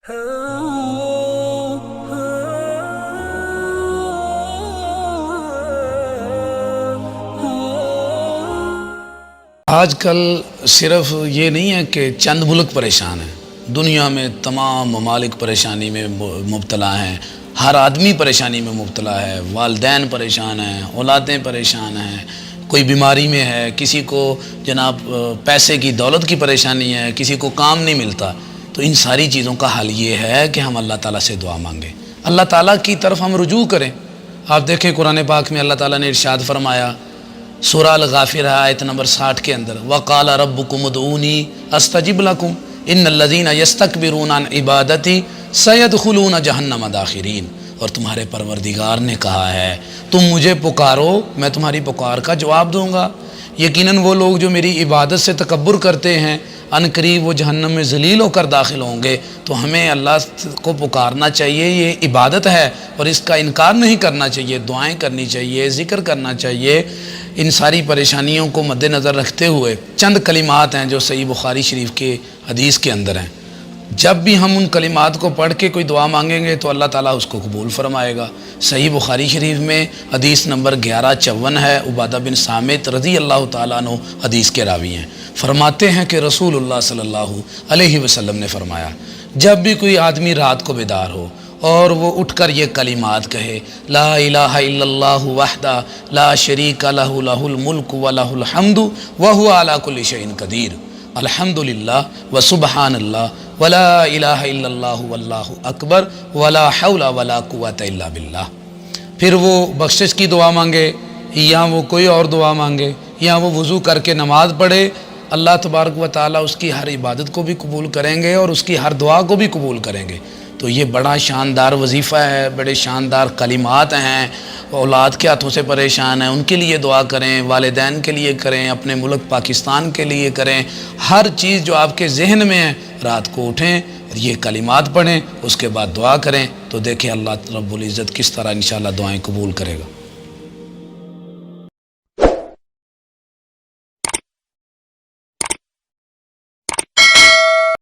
آج کل صرف یہ نہیں ہے کہ چند ملک پریشان ہیں، دنیا میں تمام ممالک پریشانی میں مبتلا ہیں، ہر آدمی پریشانی میں مبتلا ہے، والدین پریشان ہیں، اولادیں پریشان ہیں، کوئی بیماری میں ہے، کسی کو جناب پیسے کی دولت کی پریشانی ہے، کسی کو کام نہیں ملتا۔ تو ان ساری چیزوں کا حل یہ ہے کہ ہم اللہ تعالیٰ سے دعا مانگیں، اللہ تعالیٰ کی طرف ہم رجوع کریں۔ آپ دیکھیں قرآن پاک میں اللہ تعالیٰ نے ارشاد فرمایا سورہ الغافر آیت نمبر 60 کے اندر، وَقَالَ رَبُّكُمُ ادْعُونِي أَسْتَجِبْ لَكُمْ إِنَّ الَّذِينَ يَسْتَكْبِرُونَ عَنْ عِبَادَتِي سَيَدْخُلُونَ جَهَنَّمَ دَاخِرِينَ۔ اور تمہارے پروردگار نے کہا ہے تم مجھے پکارو، میں تمہاری پکار کا جواب دوں گا۔ یقیناً وہ لوگ جو میری عبادت سے تکبر کرتے ہیں ان قریب وہ جہنم میں ذلیل ہو کر داخل ہوں گے۔ تو ہمیں اللہ کو پکارنا چاہیے، یہ عبادت ہے اور اس کا انکار نہیں کرنا چاہیے، دعائیں کرنی چاہیے، ذکر کرنا چاہیے۔ ان ساری پریشانیوں کو مد نظر رکھتے ہوئے چند کلمات ہیں جو صحیح بخاری شریف کے حدیث کے اندر ہیں، جب بھی ہم ان کلمات کو پڑھ کے کوئی دعا مانگیں گے تو اللہ تعالیٰ اس کو قبول فرمائے گا۔ صحیح بخاری شریف میں حدیث نمبر 1154 ہے، عبادہ بن صامت رضی اللہ تعالیٰ عنہ حدیث کے راوی ہیں، فرماتے ہیں کہ رسول اللہ صلی اللہ علیہ وسلم نے فرمایا جب بھی کوئی آدمی رات کو بیدار ہو اور وہ اٹھ کر یہ کلمات کہے لا الہ الا اللہ وحدہ لا شریک لہ لہ الملک ولہ الحمد وہو علی کل شیء قدیر، الحمدللہ وسبحان اللہ ولا الہ الا اللہ واللہ اکبر ولا حول ولا قوت الا باللہ۔ پھر وہ بخشش کی دعا مانگے یا وہ کوئی اور دعا مانگے یا وہ وضو کر کے نماز پڑھے، اللہ تبارک و تعالیٰ اس کی ہر عبادت کو بھی قبول کریں گے اور اس کی ہر دعا کو بھی قبول کریں گے۔ تو یہ بڑا شاندار وظیفہ ہے، بڑے شاندار کلمات ہیں۔ اولاد کے ہاتھوں سے پریشان ہیں ان کے لیے دعا کریں، والدین کے لیے کریں، اپنے ملک پاکستان کے لیے کریں، ہر چیز جو آپ کے ذہن میں ہے رات کو اٹھیں اور یہ کلمات پڑھیں، اس کے بعد دعا کریں تو دیکھیں اللہ رب العزت کس طرح انشاءاللہ دعائیں قبول کرے گا۔